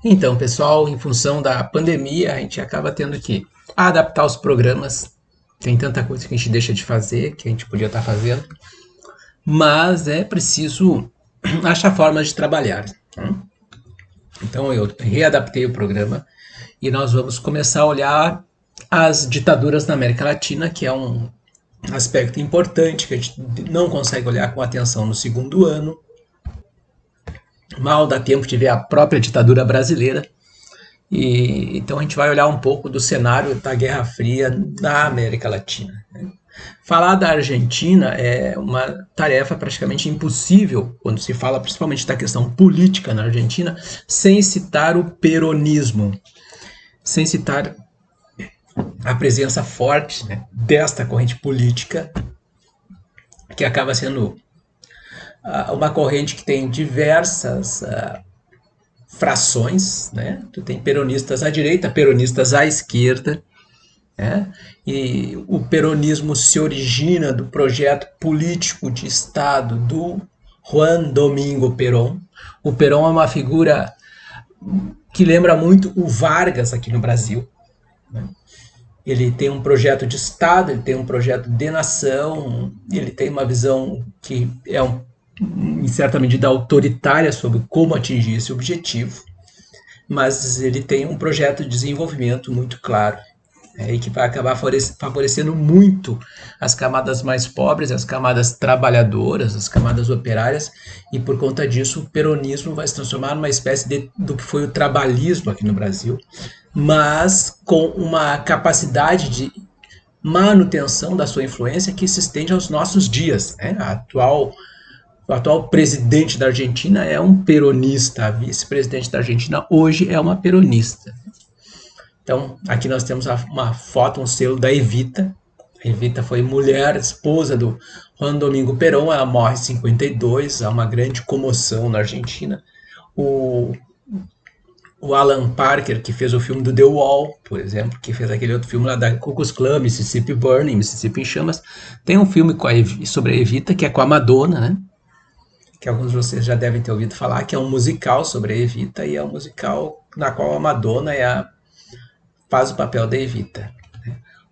Então, pessoal, em função da pandemia, a gente acaba tendo que adaptar os programas. Tem tanta coisa que a gente deixa de fazer, que a gente podia estar fazendo, mas é preciso achar formas de trabalhar. Então, eu readaptei o programa e nós vamos começar a olhar as ditaduras na América Latina, que é um aspecto importante que a gente não consegue olhar com atenção no segundo ano. Mal dá tempo de ver a própria ditadura brasileira. E então a gente vai olhar um pouco do cenário da Guerra Fria na América Latina. Falar da Argentina é uma tarefa praticamente impossível quando se fala principalmente da questão política na Argentina, sem citar o peronismo, sem citar a presença forte, né, desta corrente política, que acaba sendo uma corrente que tem diversas frações, né? Tu tem peronistas à direita, peronistas à esquerda, né? E o peronismo se origina do projeto político de Estado do Juan Domingo Perón. O Perón é uma figura que lembra muito o Vargas aqui no Brasil. Né? Ele tem um projeto de Estado, ele tem um projeto de nação, ele tem uma visão que é em certa medida autoritária sobre como atingir esse objetivo, mas ele tem um projeto de desenvolvimento muito claro, e que vai acabar favorecendo muito as camadas mais pobres, as camadas trabalhadoras, as camadas operárias, e por conta disso o peronismo vai se transformar numa espécie do que foi o trabalhismo aqui no Brasil, mas com uma capacidade de manutenção da sua influência que se estende aos nossos dias. Né? O atual presidente da Argentina é um peronista, a vice-presidente da Argentina hoje é uma peronista. Então, aqui nós temos uma foto, um selo da Evita. A Evita foi mulher, esposa do Juan Domingo Perón, ela morre em 52, há uma grande comoção na Argentina. O, o Alan Parker, que fez o filme do The Wall, por exemplo, que fez aquele outro filme lá da Ku Klux Klan, Mississippi Burning, Mississippi em Chamas, tem um filme sobre a Evita, que é com a Madonna, né? Que alguns de vocês já devem ter ouvido falar, que é um musical sobre a Evita, e é um musical na qual a Madonna faz o papel da Evita.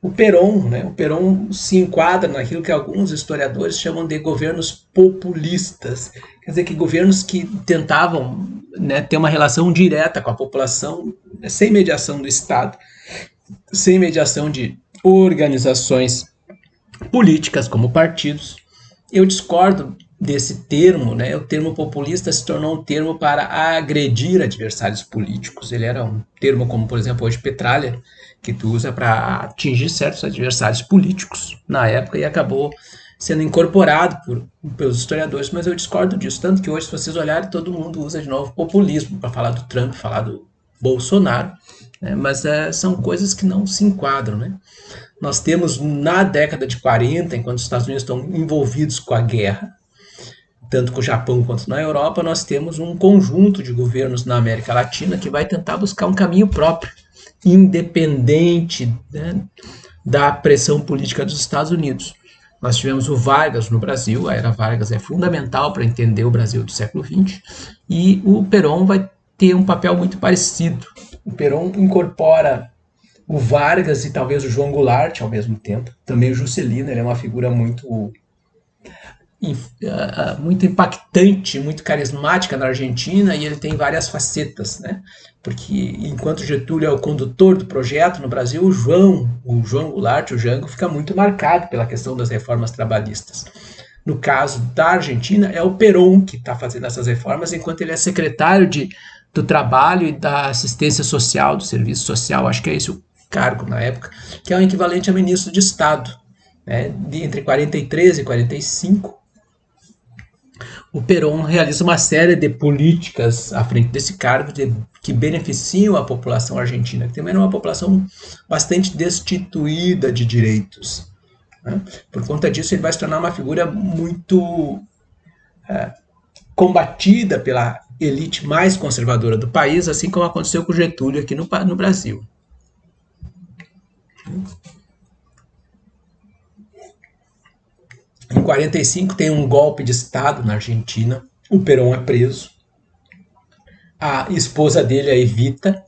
O Perón, né? O Perón se enquadra naquilo que alguns historiadores chamam de governos populistas, quer dizer, que governos que tentavam, né, ter uma relação direta com a população, sem mediação do Estado, sem mediação de organizações políticas como partidos. Eu discordo desse termo, né? O termo populista se tornou um termo para agredir adversários políticos. Ele era um termo como, por exemplo, hoje petralha, que tu usa para atingir certos adversários políticos na época e acabou sendo incorporado pelos historiadores, mas eu discordo disso. Tanto que hoje, se vocês olharem, todo mundo usa de novo populismo para falar do Trump, falar do Bolsonaro, né? Mas são coisas que não se enquadram, né? Nós temos na década de 40, enquanto os Estados Unidos estão envolvidos com a guerra, tanto com o Japão quanto na Europa, nós temos um conjunto de governos na América Latina que vai tentar buscar um caminho próprio, independente, né, da pressão política dos Estados Unidos. Nós tivemos o Vargas no Brasil, a era Vargas é fundamental para entender o Brasil do século XX, e o Perón vai ter um papel muito parecido. O Perón incorpora o Vargas e talvez o João Goulart ao mesmo tempo. Também o Juscelino, ele é uma figura muito impactante, muito carismática na Argentina e ele tem várias facetas, né? Porque enquanto Getúlio é o condutor do projeto no Brasil, o João Goulart, o Jango, fica muito marcado pela questão das reformas trabalhistas. No caso da Argentina, é o Perón que está fazendo essas reformas, enquanto ele é secretário do Trabalho e da Assistência Social, do Serviço Social, acho que é esse o cargo na época, que é o equivalente a ministro de Estado. Né? Entre 43 e 45, o Perón realiza uma série de políticas à frente desse cargo que beneficiam a população argentina, que também era uma população bastante destituída de direitos. Né? Por conta disso, ele vai se tornar uma figura muito combatida pela elite mais conservadora do país, assim como aconteceu com Getúlio aqui no Brasil. Em 45 tem um golpe de Estado na Argentina, o Perón é preso. A esposa dele, a Evita,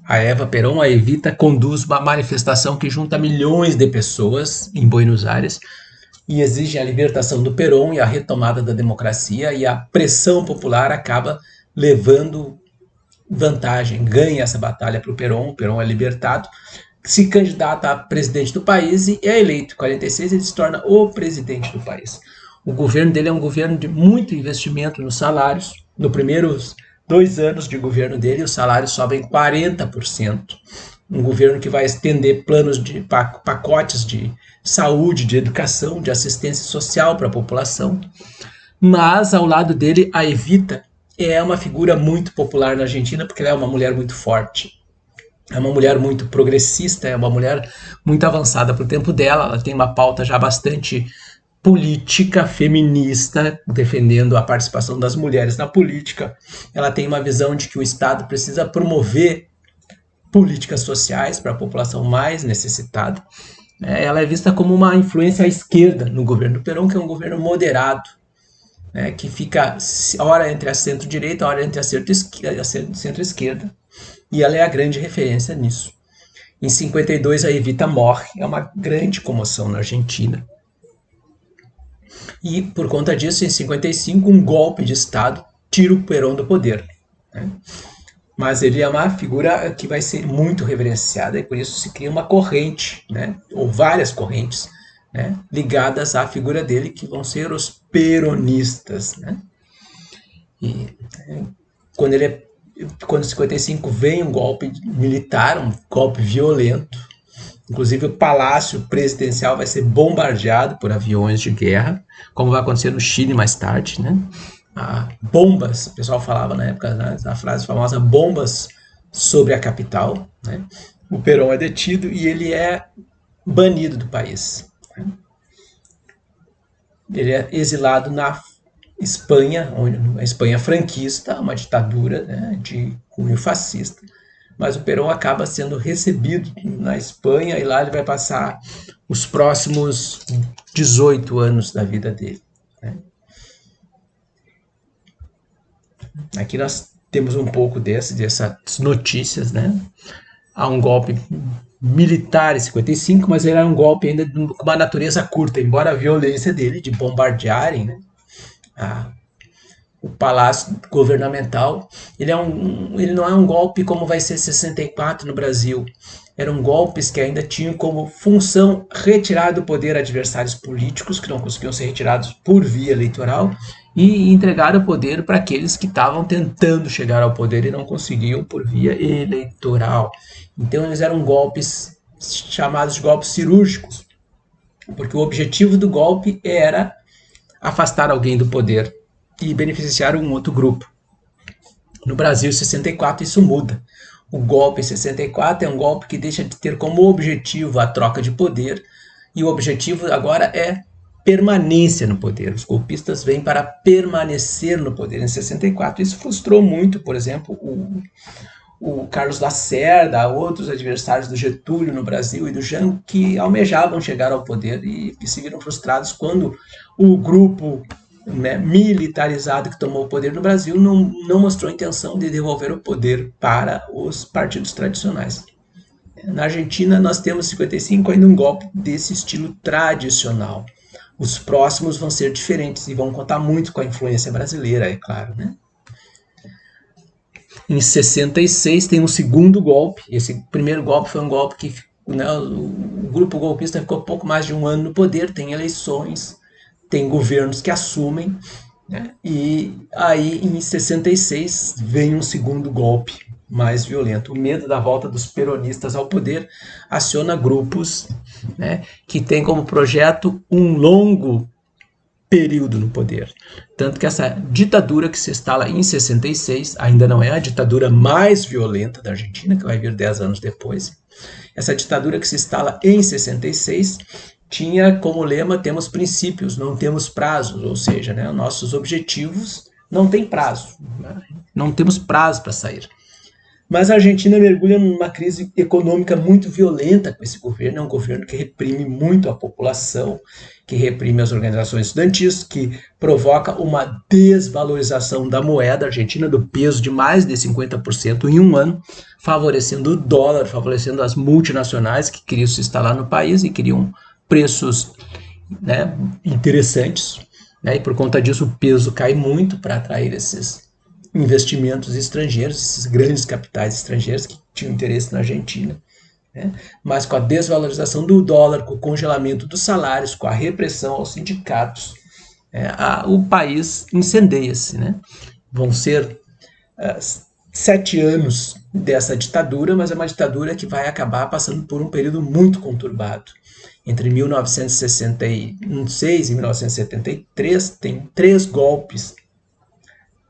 a Eva Perón, a Evita, conduz uma manifestação que junta milhões de pessoas em Buenos Aires e exige a libertação do Perón e a retomada da democracia, e a pressão popular acaba levando vantagem, ganha essa batalha para o Perón é libertado, se candidata a presidente do país e é eleito. Em 46 ele se torna o presidente do país. O governo dele é um governo de muito investimento nos salários. Nos primeiros 2 anos de governo dele, os salários sobem 40%. Um governo que vai estender planos de pacotes de saúde, de educação, de assistência social para a população. Mas ao lado dele, a Evita é uma figura muito popular na Argentina porque ela é uma mulher muito forte. É uma mulher muito progressista, é uma mulher muito avançada para o tempo dela. Ela tem uma pauta já bastante política feminista, defendendo a participação das mulheres na política. Ela tem uma visão de que o Estado precisa promover políticas sociais para a população mais necessitada. Ela é vista como uma influência à esquerda no governo do Perón, que é um governo moderado, que fica hora entre a centro-direita, hora entre a centro-esquerda, e ela é a grande referência nisso. Em 52, a Evita morre, é uma grande comoção na Argentina. E, por conta disso, em 55, um golpe de Estado tira o Perón do poder. Mas ele é uma figura que vai ser muito reverenciada, e por isso se cria uma corrente, ou várias correntes, ligadas à figura dele, que vão ser os peronistas. E quando em 55 vem um golpe militar, um golpe violento, inclusive o palácio presidencial vai ser bombardeado por aviões de guerra, como vai acontecer no Chile mais tarde, bombas, o pessoal falava na época, a frase famosa, bombas sobre a capital. O Perón é detido e ele é banido do país. Ele é exilado na Espanha, a Espanha franquista, uma ditadura de cunho fascista, mas o Perón acaba sendo recebido na Espanha e lá ele vai passar os próximos 18 anos da vida dele. Aqui nós temos um pouco dessas notícias. Há um golpe militar em 55, mas ele era um golpe ainda com uma natureza curta, embora a violência dele de bombardearem o palácio governamental, ele não é um golpe como vai ser 64 no Brasil. Eram golpes que ainda tinham como função retirar do poder adversários políticos que não conseguiam ser retirados por via eleitoral e entregar o poder para aqueles que estavam tentando chegar ao poder e não conseguiam por via eleitoral. Então eles eram golpes chamados de golpes cirúrgicos, porque o objetivo do golpe era afastar alguém do poder e beneficiar um outro grupo. No Brasil, em 64, isso muda. O golpe em 64 é um golpe que deixa de ter como objetivo a troca de poder, e o objetivo agora é permanência no poder. Os golpistas vêm para permanecer no poder em 64. Isso frustrou muito, por exemplo, o Carlos Lacerda, outros adversários do Getúlio no Brasil e do Jango, que almejavam chegar ao poder e que se viram frustrados quando o grupo militarizado que tomou o poder no Brasil não mostrou intenção de devolver o poder para os partidos tradicionais. Na Argentina, nós temos, em 55, ainda um golpe desse estilo tradicional. Os próximos vão ser diferentes e vão contar muito com a influência brasileira, é claro. Em 66 tem um segundo golpe. Esse primeiro golpe foi um golpe que o grupo golpista ficou pouco mais de um ano no poder, tem eleições, tem governos que assumem, e aí em 66 vem um segundo golpe mais violento. O medo da volta dos peronistas ao poder aciona grupos que têm como projeto um longo período no poder. Tanto que essa ditadura que se instala em 66 ainda não é a ditadura mais violenta da Argentina, que vai vir 10 anos depois. Essa ditadura que se instala em 66 tinha como lema: temos princípios, não temos prazos, ou seja, nossos objetivos não têm prazo, não temos prazo para sair. Mas a Argentina mergulha numa crise econômica muito violenta com esse governo. É um governo que reprime muito a população, que reprime as organizações estudantis, que provoca uma desvalorização da moeda argentina, do peso de mais de 50% em um ano, favorecendo o dólar, favorecendo as multinacionais que queriam se instalar no país e queriam preços, né, interessantes. Né, e por conta disso o peso cai muito para atrair esses investimentos estrangeiros, esses grandes capitais estrangeiros que tinham interesse na Argentina. Né? Mas com a desvalorização do dólar, com o congelamento dos salários, com a repressão aos sindicatos, o país incendeia-se. Né? Vão ser 7 anos dessa ditadura, mas é uma ditadura que vai acabar passando por um período muito conturbado. Entre 1966 e 1973, tem 3 golpes,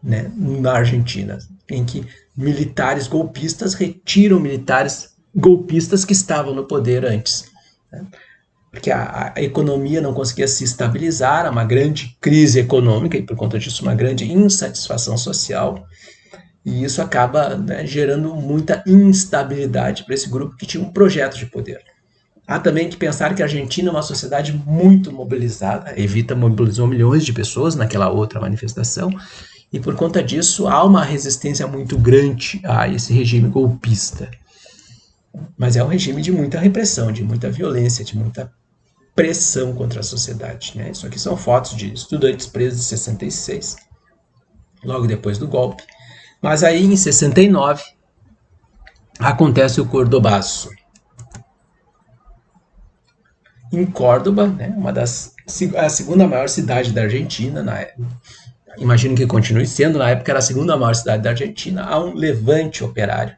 né, na Argentina, em que militares golpistas retiram militares golpistas que estavam no poder antes. Né? Porque a economia não conseguia se estabilizar, há uma grande crise econômica e, por conta disso, uma grande insatisfação social. E isso acaba, né, gerando muita instabilidade para esse grupo que tinha um projeto de poder. Há também que pensar que a Argentina é uma sociedade muito mobilizada. A Evita mobilizou milhões de pessoas naquela outra manifestação, e por conta disso há uma resistência muito grande a esse regime golpista. Mas é um regime de muita repressão, de muita violência, de muita pressão contra a sociedade. Né? Isso aqui são fotos de estudantes presos em 66, logo depois do golpe. Mas aí, em 69, acontece o Cordobaço. Em Córdoba, né, a segunda maior cidade da Argentina, imagino que continue sendo, na época era a segunda maior cidade da Argentina, há um levante operário,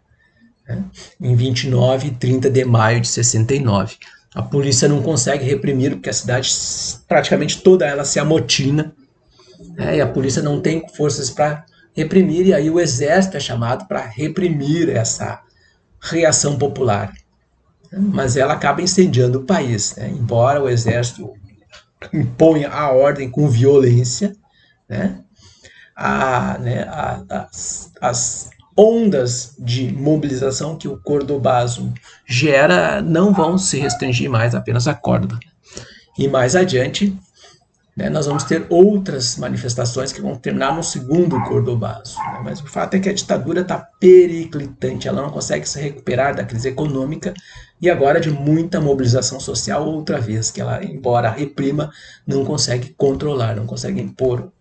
né, em 29 e 30 de maio de 69. A polícia não consegue reprimir, porque a cidade, praticamente toda ela se amotina, né, e a polícia não tem forças para reprimir, e aí o exército é chamado para reprimir essa reação popular. Mas ela acaba incendiando o país, né? Embora o exército imponha a ordem com violência, né? As ondas de mobilização que o Cordobazo gera não vão se restringir mais apenas a Córdoba. E mais adiante, né, nós vamos ter outras manifestações que vão terminar no segundo Cordobazo. Né? Mas o fato é que a ditadura está periclitante, ela não consegue se recuperar da crise econômica e agora de muita mobilização social outra vez, que ela, embora reprima, não consegue controlar, não consegue impor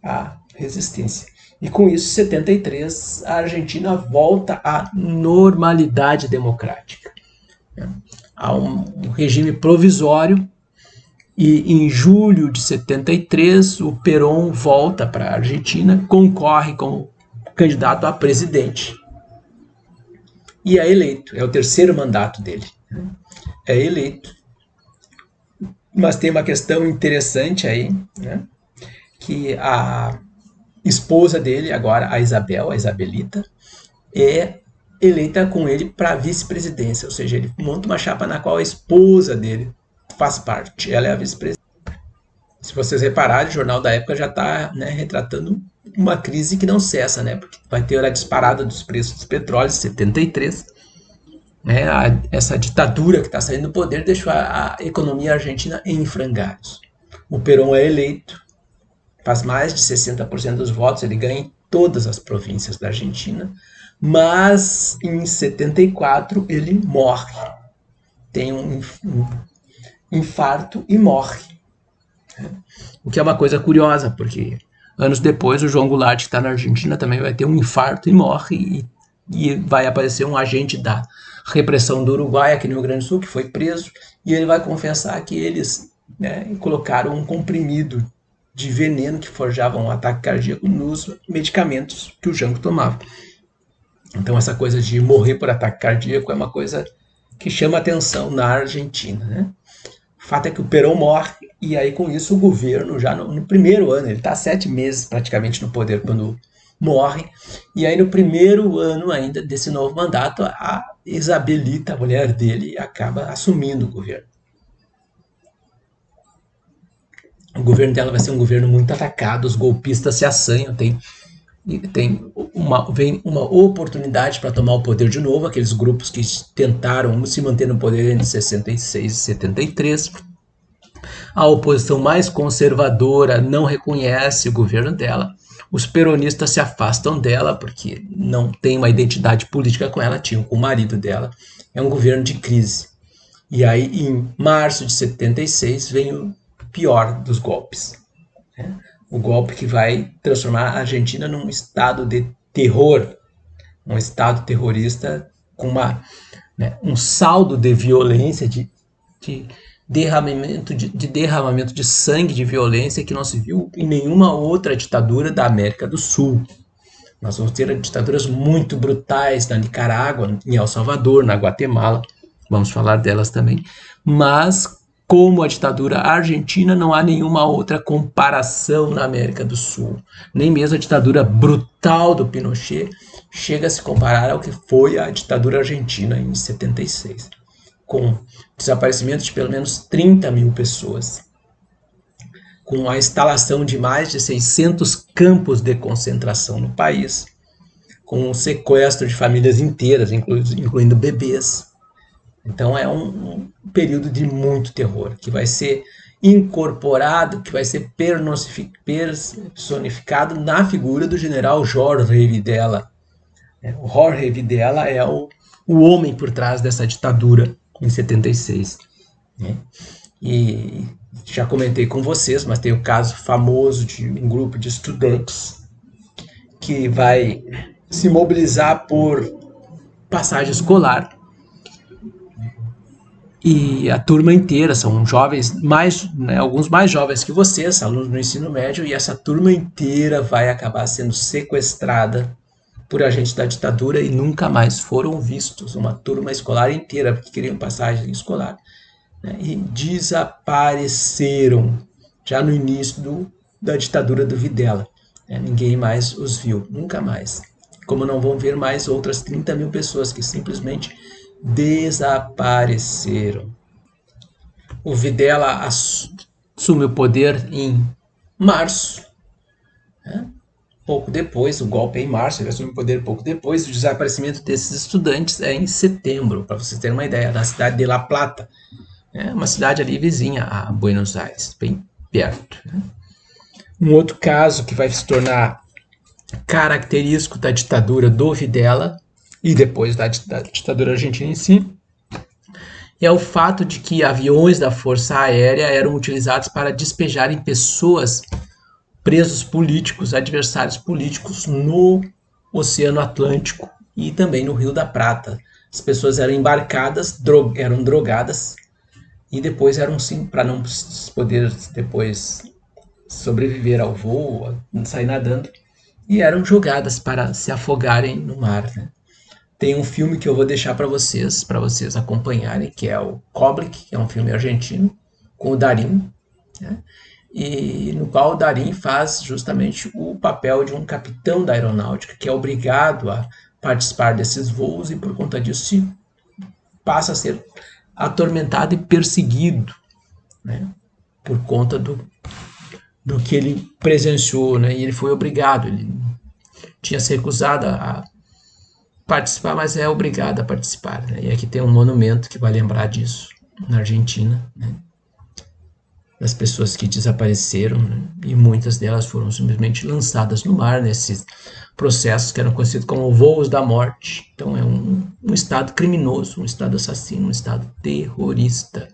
a resistência. E com isso, em 73, a Argentina volta à normalidade democrática. Né? Há um regime provisório. E em julho de 73, o Perón volta para a Argentina, concorre como candidato a presidente. E é eleito, é o terceiro mandato dele. É eleito. Mas tem uma questão interessante aí, né? Que a esposa dele, agora a Isabel, a Isabelita, é eleita com ele para a vice-presidência, ou seja, ele monta uma chapa na qual a esposa dele faz parte, ela é a vice-presidente. Se vocês repararem, o jornal da época já está, né, retratando uma crise que não cessa, né, porque vai ter a disparada dos preços dos petróleos em 73, né, essa ditadura que está saindo do poder deixou a economia argentina em frangalhos. O Perón é eleito, faz mais de 60% dos votos, ele ganha em todas as províncias da Argentina, mas em 74 ele morre, tem um infarto e morre. O que é uma coisa curiosa, porque anos depois o João Goulart, que está na Argentina, também vai ter um infarto e morre, e vai aparecer um agente da repressão do Uruguai aqui no Rio Grande do Sul, que foi preso, e ele vai confessar que eles, né, colocaram um comprimido de veneno que forjava um ataque cardíaco nos medicamentos que o Jango tomava. Então essa coisa de morrer por ataque cardíaco é uma coisa que chama atenção na Argentina, né? O fato é que o Perón morre, e aí com isso o governo, já no primeiro ano, ele está 7 meses praticamente no poder quando morre, e aí no primeiro ano ainda desse novo mandato, a Isabelita, a mulher dele, acaba assumindo o governo. O governo dela vai ser um governo muito atacado, os golpistas se assanham, tem e vem uma oportunidade para tomar o poder de novo, aqueles grupos que tentaram se manter no poder entre 66 e 73. A oposição mais conservadora não reconhece o governo dela. Os peronistas se afastam dela porque não tem uma identidade política com ela, tinham com o marido dela. É um governo de crise. E aí, em março de 76, vem o pior dos golpes. O golpe que vai transformar a Argentina num estado de terror, um estado terrorista com um saldo de violência, de derramamento de sangue, de violência que não se viu em nenhuma outra ditadura da América do Sul. Nós vamos ter ditaduras muito brutais na Nicarágua, em El Salvador, na Guatemala, vamos falar delas também, mas como a ditadura argentina, não há nenhuma outra comparação na América do Sul. Nem mesmo a ditadura brutal do Pinochet chega a se comparar ao que foi a ditadura argentina em 76, com desaparecimento de pelo menos 30 mil pessoas, com a instalação de mais de 600 campos de concentração no país, com o sequestro de famílias inteiras, incluindo bebês. Então é um período de muito terror, que vai ser incorporado, que vai ser personificado na figura do general Jorge Videla. O Jorge Videla é o homem por trás dessa ditadura em 76. E já comentei com vocês, mas tem o caso famoso de um grupo de estudantes que vai se mobilizar por passagem escolar. E a turma inteira, são jovens, alguns mais jovens que vocês, alunos do ensino médio, e essa turma inteira vai acabar sendo sequestrada por agentes da ditadura e nunca mais foram vistos. Uma turma escolar inteira, porque queriam passagem escolar. E desapareceram já no início da ditadura do Videla. Ninguém mais os viu, nunca mais. Como não vão ver mais outras 30 mil pessoas que simplesmente desapareceram. O Videla assume o poder em março, pouco depois, o golpe é em março, ele assume o poder pouco depois, o desaparecimento desses estudantes é em setembro, para vocês terem uma ideia, na cidade de La Plata, uma cidade ali vizinha a Buenos Aires, bem perto. Um outro caso que vai se tornar característico da ditadura do Videla, e depois da ditadura argentina em si, é o fato de que aviões da Força Aérea eram utilizados para despejarem pessoas, presos políticos, adversários políticos, no Oceano Atlântico e também no Rio da Prata. As pessoas eram embarcadas, eram drogadas, e depois eram sim, para não poder depois sobreviver ao voo, sair nadando, e eram jogadas para se afogarem no mar. Tem um filme que eu vou deixar para vocês acompanharem, que é o Koblik, que é um filme argentino, com o Darín, e no qual o Darín faz justamente o papel de um capitão da aeronáutica que é obrigado a participar desses voos e por conta disso passa a ser atormentado e perseguido, por conta do que ele presenciou, e ele foi obrigado, ele tinha se recusado a participar, mas é obrigado a participar. E aqui tem um monumento que vai lembrar disso, na Argentina, das pessoas que desapareceram, e muitas delas foram simplesmente lançadas no mar, nesses processos que eram conhecidos como voos da morte. Então é um estado criminoso, um estado assassino, um estado terrorista.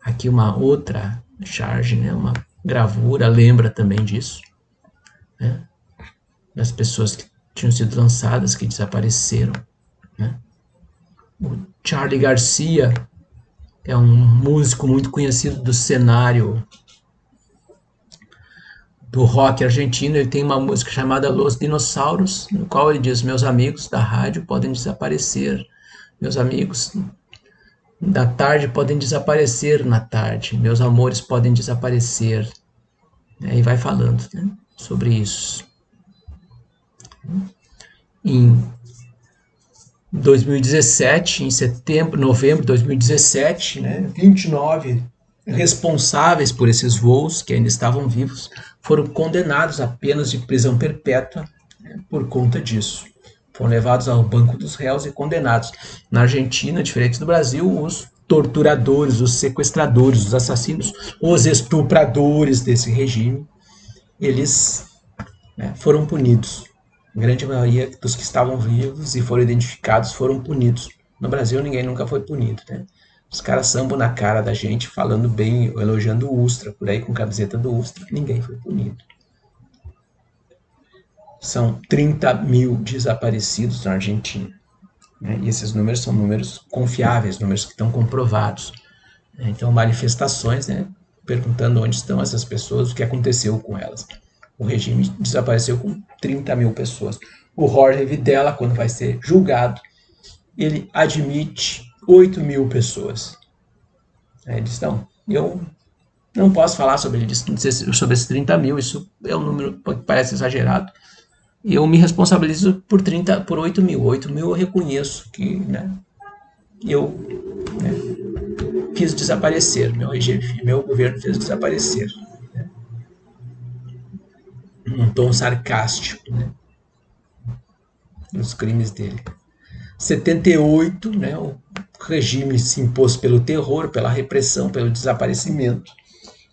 Aqui uma outra charge, uma gravura, lembra também disso, das pessoas que tinham sido lançadas, que desapareceram. O Charly Garcia é um músico muito conhecido do cenário do rock argentino. Ele tem uma música chamada Los Dinossauros, no qual ele diz: meus amigos da rádio podem desaparecer, meus amigos da tarde podem desaparecer na tarde, meus amores podem desaparecer. E vai falando sobre isso. Em 2017, em novembro de 2017, 29 responsáveis por esses voos, que ainda estavam vivos, foram condenados a penas de prisão perpétua por conta disso. Foram levados ao banco dos réus e condenados. Na Argentina, diferente do Brasil, os torturadores, os sequestradores, os assassinos, os estupradores desse regime, eles, foram punidos. A grande maioria dos que estavam vivos e foram identificados foram punidos. No Brasil, ninguém nunca foi punido, né? Os caras sambam na cara da gente, falando bem, elogiando o Ustra, por aí com camiseta do Ustra, ninguém foi punido. São 30 mil desaparecidos na Argentina, né? E esses números são números confiáveis, números que estão comprovados. Então, manifestações, né, perguntando onde estão essas pessoas, o que aconteceu com elas. O regime desapareceu com 30 mil pessoas. O Jorge Videla, quando vai ser julgado, ele admite 8 mil pessoas. Ele diz, não, eu não posso falar sobre esses 30 mil, isso é um número que parece exagerado. Eu me responsabilizo por 8 mil. 8 mil eu reconheço que, né, eu, né, fiz desaparecer, meu governo fez desaparecer. Né, num tom sarcástico, né, nos crimes dele. 78, né, o regime se impôs pelo terror, pela repressão, pelo desaparecimento.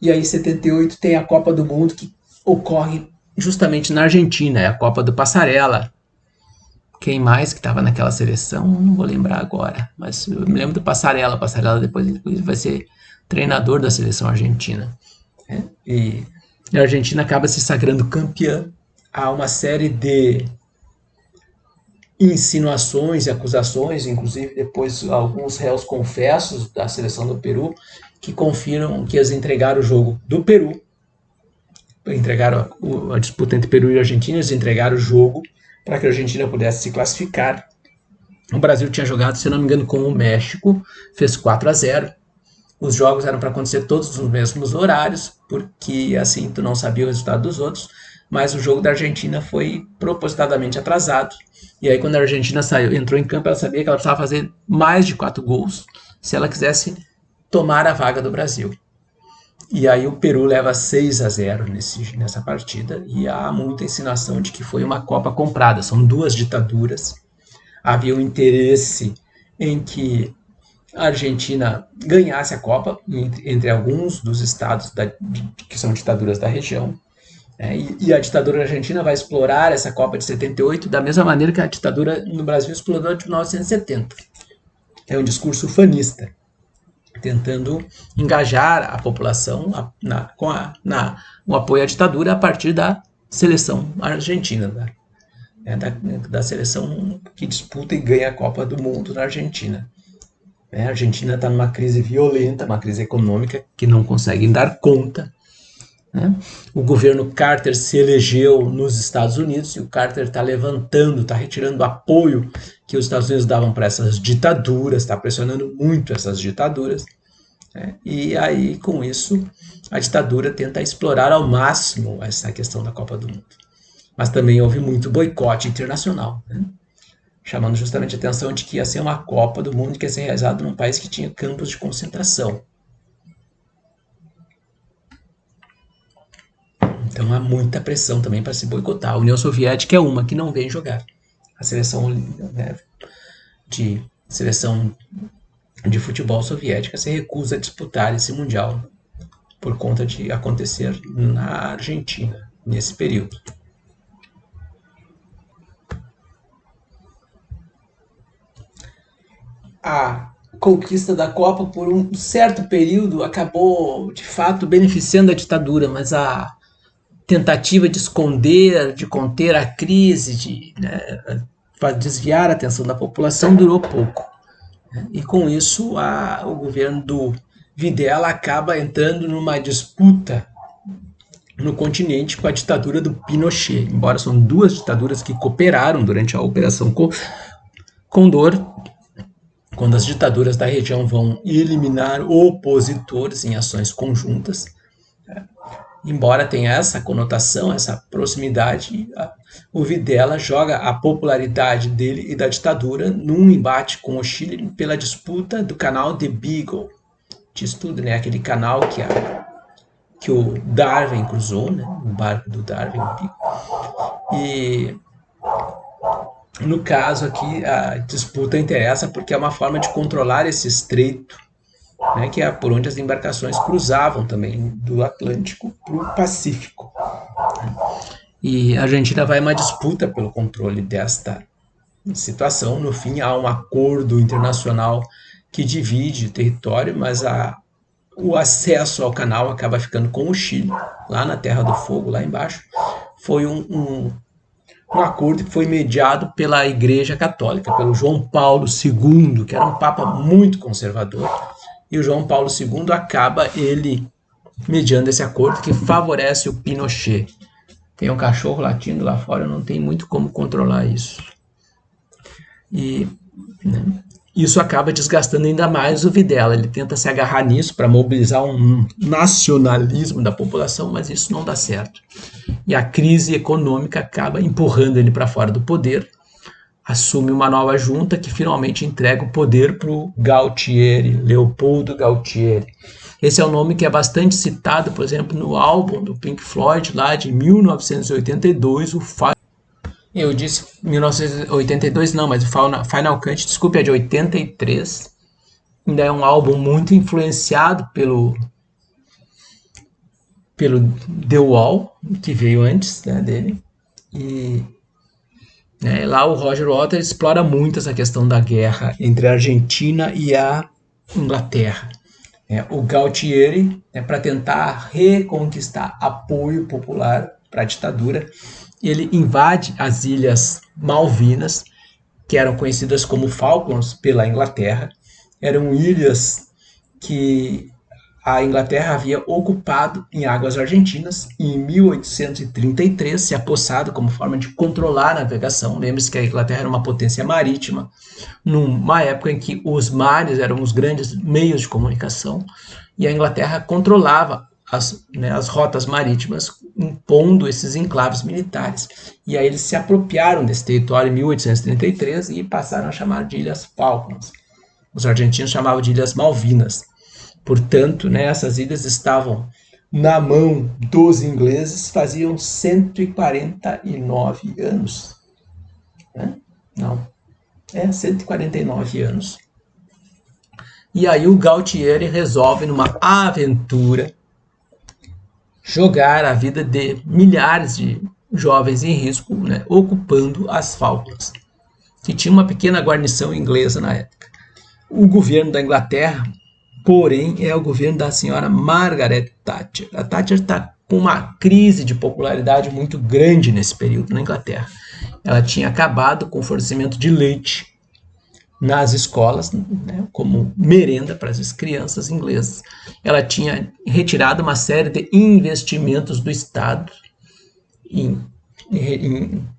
E aí, 78, tem a Copa do Mundo que ocorre justamente na Argentina, é a Copa do Passarella. Quem mais que estava naquela seleção? Não vou lembrar agora, mas eu me lembro do Passarella. Passarella depois vai ser treinador da seleção argentina. Né? E a Argentina acaba se sagrando campeã. Há uma série de insinuações e acusações, inclusive depois alguns réus confessos da seleção do Peru, que confirmam que eles entregaram o jogo do Peru, entregaram a disputa entre Peru e Argentina, eles entregaram o jogo para que a Argentina pudesse se classificar. O Brasil tinha jogado, se não me engano, com o México, fez 4-0. Os jogos eram para acontecer todos nos mesmos horários, porque assim tu não sabia o resultado dos outros, mas o jogo da Argentina foi propositadamente atrasado. E aí quando a Argentina entrou em campo, ela sabia que ela precisava fazer mais de 4 gols se ela quisesse tomar a vaga do Brasil. E aí o Peru leva 6-0 nessa partida, e há muita insinuação de que foi uma Copa comprada. São duas ditaduras. Havia um interesse em que a Argentina ganhasse a Copa, entre alguns dos estados que são ditaduras da região. E a ditadura argentina vai explorar essa Copa de 78 da mesma maneira que a ditadura no Brasil explorou de 1970. É um discurso fanista, tentando engajar a população com o apoio à ditadura a partir da seleção argentina, da seleção que disputa e ganha a Copa do Mundo na Argentina. A Argentina está numa crise violenta, uma crise econômica que não conseguem dar conta. Né? O governo Carter se elegeu nos Estados Unidos e o Carter está levantando, está retirando o apoio que os Estados Unidos davam para essas ditaduras, está pressionando muito essas ditaduras. E aí, com isso, a ditadura tenta explorar ao máximo essa questão da Copa do Mundo. Mas também houve muito boicote internacional, né? Chamando justamente a atenção de que ia ser uma Copa do Mundo que ia ser realizada num país que tinha campos de concentração. Então há muita pressão também para se boicotar. A União Soviética é uma que não vem jogar. A seleção, né, seleção de futebol soviética se recusa a disputar esse mundial por conta de acontecer na Argentina nesse período. A conquista da Copa por um certo período acabou de fato beneficiando a ditadura, mas a tentativa de esconder, de conter a crise, de desviar a atenção da população durou pouco. E com isso o governo do Videla acaba entrando numa disputa no continente com a ditadura do Pinochet. Embora são duas ditaduras que cooperaram durante a Operação Condor, quando as ditaduras da região vão eliminar opositores em ações conjuntas, embora tenha essa conotação, essa proximidade, o Videla joga a popularidade dele e da ditadura num embate com o Chile pela disputa do canal de Beagle. Diz tudo, né? Aquele canal que o Darwin cruzou, né? O barco do Darwin. E No caso aqui, a disputa interessa porque é uma forma de controlar esse estreito, né, que é por onde as embarcações cruzavam também do Atlântico para o Pacífico. E a Argentina vai em uma disputa pelo controle desta situação. No fim, há um acordo internacional que divide o território, mas o acesso ao canal acaba ficando com o Chile, lá na Terra do Fogo, lá embaixo. Foi um acordo que foi mediado pela Igreja Católica, pelo João Paulo II, que era um papa muito conservador. E o João Paulo II acaba ele mediando esse acordo que favorece o Pinochet. Tem um cachorro latindo lá fora, não tem muito como controlar isso. E, né, isso acaba desgastando ainda mais o Videla. Ele tenta se agarrar nisso para mobilizar um nacionalismo da população, mas isso não dá certo. E a crise econômica acaba empurrando ele para fora do poder. Assume uma nova junta que finalmente entrega o poder para o Galtieri, Leopoldo Galtieri. Esse é um nome que é bastante citado, por exemplo, no álbum do Pink Floyd, lá de 1982, o eu disse 1982 não, mas o Final Cut, desculpe, é de 83. Ainda é um álbum muito influenciado pelo The Wall, que veio antes, né, dele. E né, lá o Roger Waters explora muito essa questão da guerra entre a Argentina e a Inglaterra. O Galtieri, para tentar reconquistar apoio popular para a ditadura, ele invade as Ilhas Malvinas, que eram conhecidas como Falklands pela Inglaterra. Eram ilhas que a Inglaterra havia ocupado em águas argentinas e em 1833 se apossado como forma de controlar a navegação. Lembre-se que a Inglaterra era uma potência marítima, numa época em que os mares eram os grandes meios de comunicação, e a Inglaterra controlava as rotas marítimas, impondo esses enclaves militares. E aí eles se apropriaram desse território em 1833 e passaram a chamar de Ilhas Falklands. Os argentinos chamavam de Ilhas Malvinas. Portanto, né, essas ilhas estavam na mão dos ingleses faziam 149 anos. Né? Não, 149 anos. E aí o Galtieri resolve, numa aventura, jogar a vida de milhares de jovens em risco, né, ocupando as Falklands, que tinha uma pequena guarnição inglesa na época. O governo da Inglaterra, porém, é o governo da senhora Margaret Thatcher. A Thatcher está com uma crise de popularidade muito grande nesse período na Inglaterra. Ela tinha acabado com o fornecimento de leite nas escolas, né, como merenda para as crianças inglesas. Ela tinha retirado uma série de investimentos do Estado em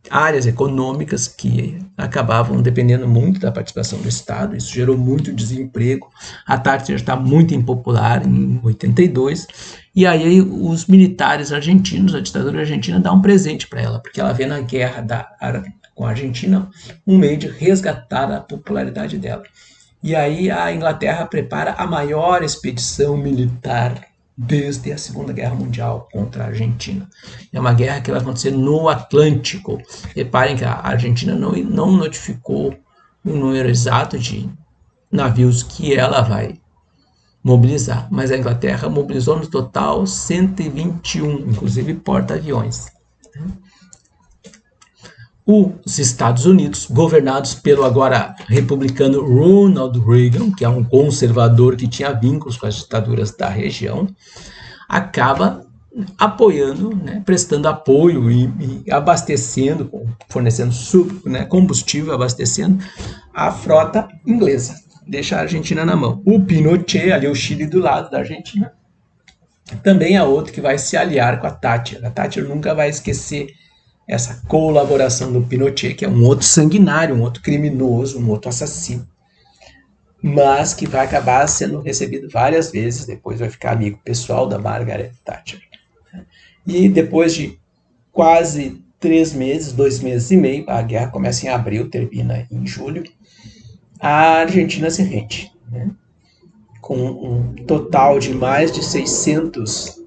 áreas econômicas que acabavam dependendo muito da participação do Estado. Isso gerou muito desemprego. A Thatcher está muito impopular em 82. E aí os militares argentinos, a ditadura argentina, dá um presente para ela, porque ela vê na guerra com a Argentina um meio de resgatar a popularidade dela. E aí a Inglaterra prepara a maior expedição militar desde a Segunda Guerra Mundial contra a Argentina. É uma guerra que vai acontecer no Atlântico. Reparem que a Argentina não notificou o número exato de navios que ela vai mobilizar, mas a Inglaterra mobilizou no total 121, inclusive porta-aviões. Os Estados Unidos, governados pelo agora republicano Ronald Reagan, que é um conservador que tinha vínculos com as ditaduras da região, acaba apoiando, né, prestando apoio e abastecendo, fornecendo combustível, abastecendo a frota inglesa. Deixa a Argentina na mão. O Pinochet, ali o Chile do lado da Argentina, também é outro que vai se aliar com a Thatcher. A Thatcher nunca vai esquecer essa colaboração do Pinochet, que é um outro sanguinário, um outro criminoso, um outro assassino, mas que vai acabar sendo recebido várias vezes, depois vai ficar amigo pessoal da Margaret Thatcher. E depois de quase 3 meses, 2 meses e meio, a guerra começa em abril, termina em julho, a Argentina se rende, né? Com um total de mais de 600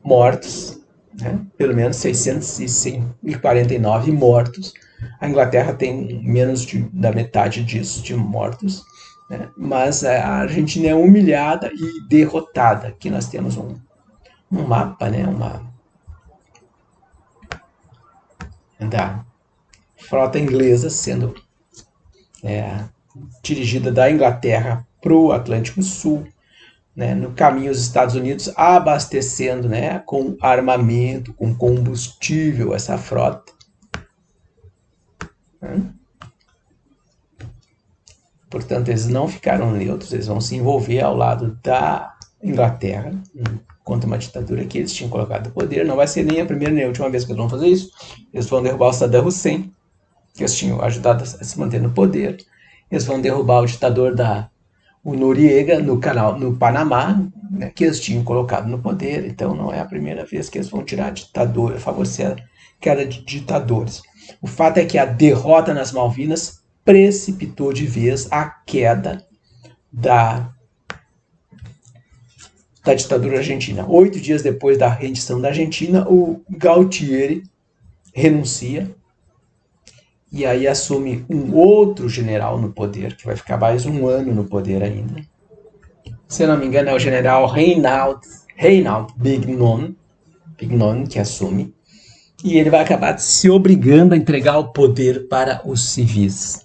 mortos, né? Pelo menos 649 mortos, A Inglaterra tem menos da metade disso, de mortos, né? Mas a Argentina é humilhada e derrotada. Aqui nós temos um mapa, né? Da frota inglesa sendo dirigida da Inglaterra para o Atlântico Sul, né, no caminho aos Estados Unidos, abastecendo, né, com armamento, com combustível essa frota. Né? Portanto, eles não ficaram neutros, eles vão se envolver ao lado da Inglaterra contra uma ditadura que eles tinham colocado no poder. Não vai ser nem a primeira nem a última vez que eles vão fazer isso. Eles vão derrubar o Saddam Hussein, que eles tinham ajudado a se manter no poder. Eles vão derrubar o ditador o Noriega no Panamá, né, que eles tinham colocado no poder. Então não é a primeira vez que eles vão tirar a ditadura, favorecer a queda de ditadores. O fato é que a derrota nas Malvinas precipitou de vez a queda da ditadura argentina. 8 dias depois da rendição da Argentina, o Galtieri renuncia e aí assume um outro general no poder, que vai ficar mais um ano no poder ainda. Se eu não me engano, é o general Reinhard Bignon, que assume, e ele vai acabar se obrigando a entregar o poder para os civis.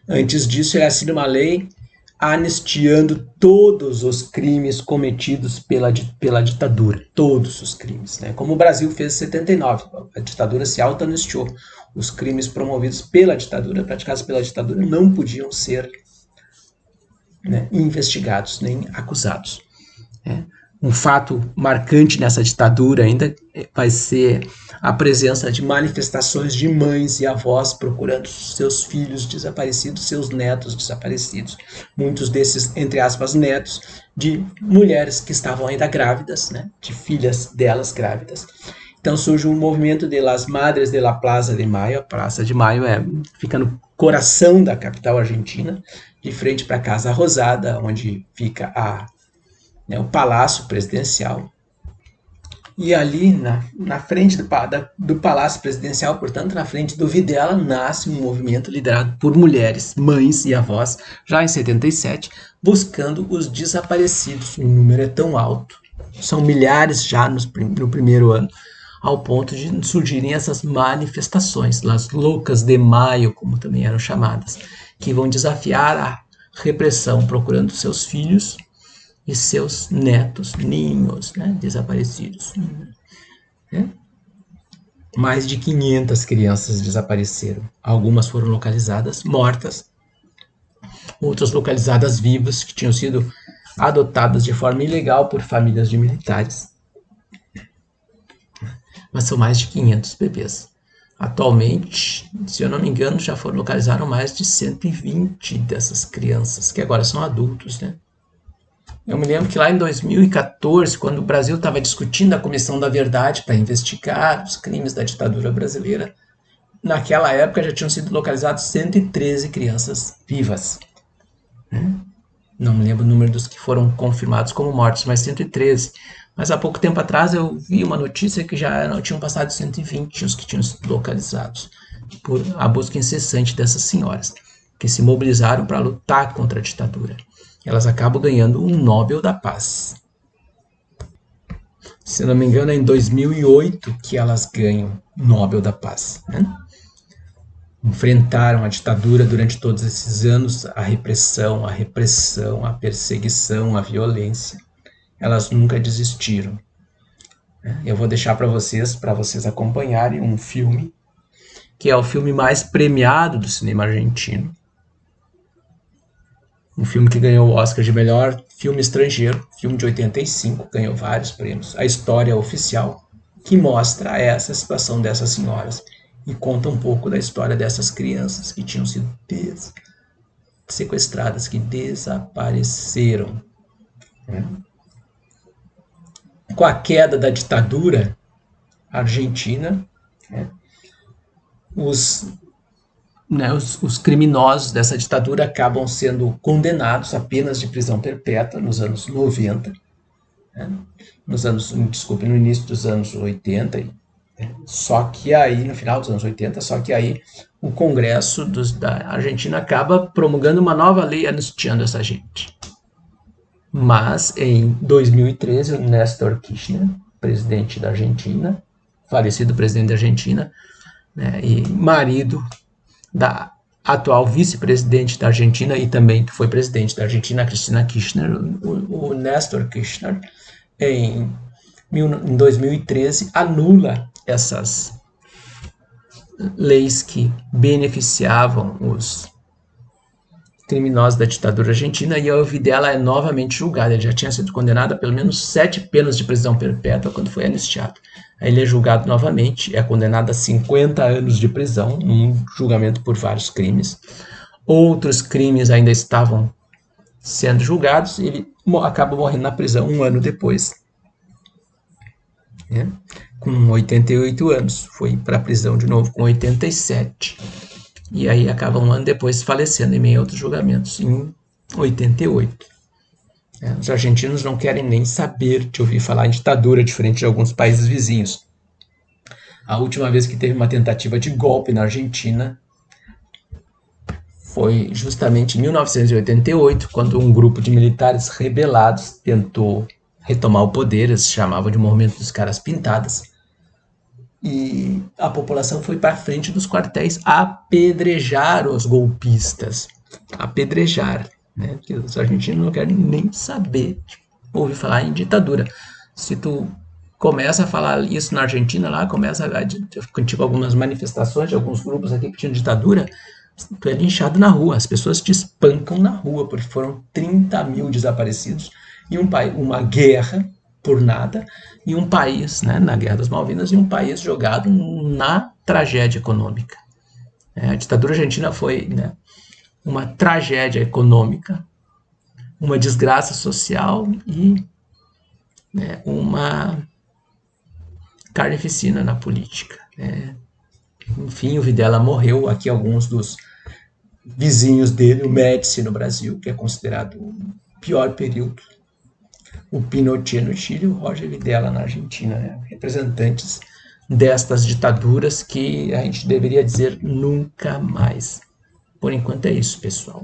Antes disso, ele assina uma lei anistiando todos os crimes cometidos pela ditadura, todos os crimes, né? Como o Brasil fez em 79, a ditadura se auto-anistiou. Os crimes promovidos pela ditadura, praticados pela ditadura, não podiam ser, né, investigados nem acusados. Né? Um fato marcante nessa ditadura ainda vai ser a presença de manifestações de mães e avós procurando seus filhos desaparecidos, seus netos desaparecidos. Muitos desses, entre aspas, netos de mulheres que estavam ainda grávidas, né, de filhas delas grávidas. Então surge um movimento de Las Madres de la Plaza de Mayo. A Praça de Maio fica no coração da capital argentina, de frente para a Casa Rosada, onde fica o Palácio Presidencial. E ali, na frente do Palácio Presidencial, portanto, na frente do Videla, nasce um movimento liderado por mulheres, mães e avós, já em 77, buscando os desaparecidos. O número é tão alto, são milhares já no primeiro ano, ao ponto de surgirem essas manifestações, as loucas de maio, como também eram chamadas, que vão desafiar a repressão, procurando seus filhos e seus netos, ninhos, né, desaparecidos. Né? Mais de 500 crianças desapareceram. Algumas foram localizadas mortas, outras localizadas vivas, que tinham sido adotadas de forma ilegal por famílias de militares. Mas são mais de 500 bebês. Atualmente, se eu não me engano, já localizaram mais de 120 dessas crianças, que agora são adultos, né? Eu me lembro que lá em 2014, quando o Brasil estava discutindo a Comissão da Verdade para investigar os crimes da ditadura brasileira, naquela época já tinham sido localizadas 113 crianças vivas. Não me lembro o número dos que foram confirmados como mortos, mas 113. Mas há pouco tempo atrás eu vi uma notícia que já tinham passado 120 os que tinham sido localizados por a busca incessante dessas senhoras, que se mobilizaram para lutar contra a ditadura. Elas acabam ganhando um Nobel da Paz. Se não me engano, é em 2008 que elas ganham o Nobel da Paz. Né? Enfrentaram a ditadura durante todos esses anos, a repressão, a perseguição, a violência. Elas nunca desistiram. Eu vou deixar para vocês acompanharem um filme, que é o filme mais premiado do cinema argentino. Um filme que ganhou o Oscar de melhor filme estrangeiro, filme de 85, ganhou vários prêmios. A História Oficial, que mostra essa situação dessas senhoras e conta um pouco da história dessas crianças que tinham sido sequestradas, que desapareceram. Com a queda da ditadura argentina, os criminosos dessa ditadura acabam sendo condenados a penas de prisão perpétua nos anos 90, no início dos anos 80 Só que aí, no final dos anos 80, só que aí o Congresso da Argentina acaba promulgando uma nova lei anistiando essa gente. Mas em 2013, o Néstor Kirchner, presidente da Argentina, falecido presidente da Argentina, né, e marido da atual vice-presidente da Argentina e também que foi presidente da Argentina, Cristina Kirchner, o Néstor Kirchner, em 2013 anula essas leis que beneficiavam os criminosos da ditadura argentina e a Videla é novamente julgado. Ele já tinha sido condenado a pelo menos 7 penas de prisão perpétua quando foi anistiado. Aí ele é julgado novamente, é condenado a 50 anos de prisão, num julgamento por vários crimes. Outros crimes ainda estavam sendo julgados e ele acaba morrendo na prisão um ano depois, né? Com 88 anos. Foi para a prisão de novo com 87. E aí acaba um ano depois falecendo em meio a outros julgamentos, em 88. Os argentinos não querem nem saber de ouvir falar em ditadura, diferente de alguns países vizinhos. A última vez que teve uma tentativa de golpe na Argentina foi justamente em 1988, quando um grupo de militares rebelados tentou retomar o poder, eles chamavam de movimento dos caras pintadas, e a população foi para frente dos quartéis apedrejar os golpistas. Apedrejar, né? Porque os argentinos não querem nem saber, ouvir falar em ditadura. Se tu começa a falar isso na Argentina, lá começa tipo algumas manifestações de alguns grupos aqui pedindo ditadura, tu é linchado na rua, as pessoas te espancam na rua, porque foram 30 mil desaparecidos e uma guerra por nada, e um país, né, na Guerra das Malvinas, e um país jogado na tragédia econômica. A ditadura argentina foi, né, uma tragédia econômica, uma desgraça social e, né, uma carnificina na política. Enfim, o Videla morreu. Aqui alguns dos vizinhos dele, o Médici no Brasil, que é considerado o pior período, o Pinochet no Chile e o Roger Videla na Argentina, né? Representantes destas ditaduras que a gente deveria dizer nunca mais. Por enquanto é isso, pessoal.